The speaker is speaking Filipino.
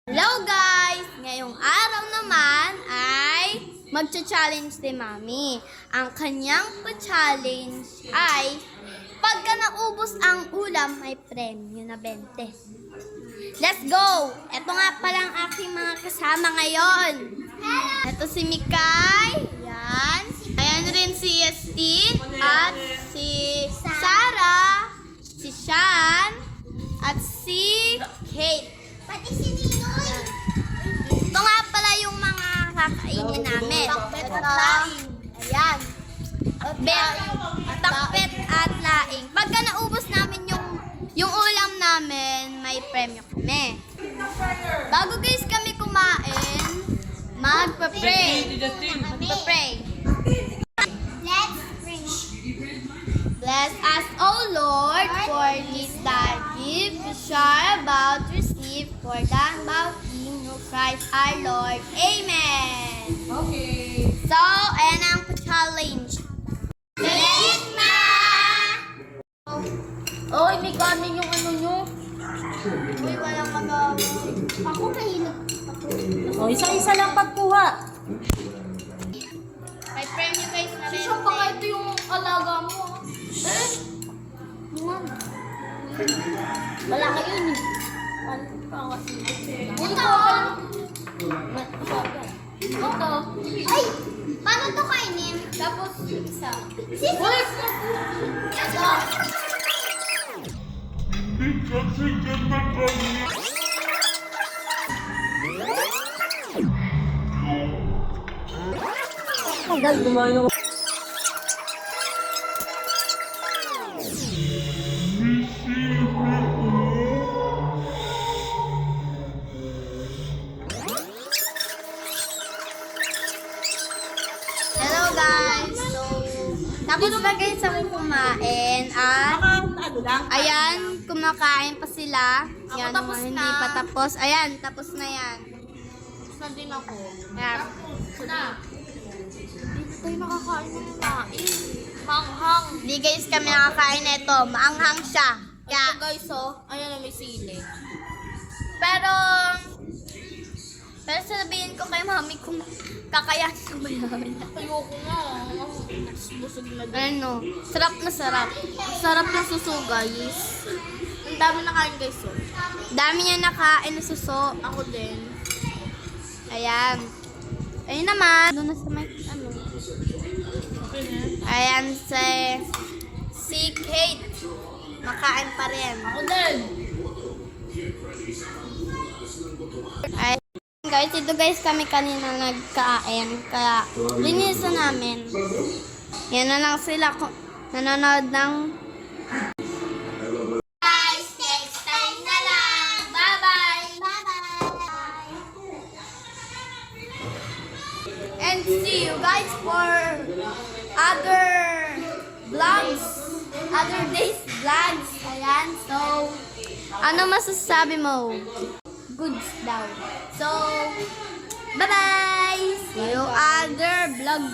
Hello guys! Ngayong araw naman ay magcha-challenge si Mami. Ang kanyang pa-challenge ay pagka naubos ang ulam, may premyo na 20. Let's go! Ito nga pala ang aking mga kasama ngayon. Ito si Mikay. Yan. Ayan rin si Yastin at si Sarah, si Sean at si Kate. Pati si Ninoy. Ito nga pala yung mga kakainin namin. Takpet at laing. Ayan. Takpet at laing. Pagka naubos namin yung ulam namin, may premyo kami. Bago guys kami kumain, magpa-pray. Magpa-pray. Let's pray. Bless us, O Lord, for this thy gift we shall about to receive for the bounty of Christ our Lord. Amen. Okay. So, ayan ang challenge. Yes, ma! Oy, may kanin yung ano nyo. Uy, walang magawa. Ako kahilap. O, isa-isa lang pagkuha. May premyo guys na rin. Siya pa nga ito yung alaga mo. Wala kayo ni. Ito. Ito. Ay! Paano to kainin? Tapos isa. Sis! Ito. Tagal gumayo. Hello guys. So, tapos na guys ako kumain at Ano lang? ayan, kumakain pa sila. Yan, tapos mga hindi na. pa tapos. Ayan, tapos na yan. Tapos din ako. Ayan. Na. Dito tayo nakakain ng laing. Manghang. Hindi guys kami nakakain nito. Maanghang siya. Kaya, Ito guys, oh. Ayan na may sili. pero sabihin ko kay mami kung kakayanin ko ba namin. Ayoko nga. Busog na din. Ano, sarap na sarap. Sarap ng suso, guys. Ang dami na kain, guys, oh. Dami niya nakain na suso. Ako din. Ayan. Ayun naman. Doon na sa may, ano. Okay na. Ayan, si Kate. Makain pa rin. Ako din. Ay, guys, ito guys kami kanina nagkain. Kaya, linisan namin. Yan na lang sila nanonood ng... Guys, next time na lang. Bye-bye. Bye-bye. And see you guys for other vlogs. Other days vlogs. Ayan, so... Ano masasabi mo? Goods daw. So, bye-bye! See you other vlog.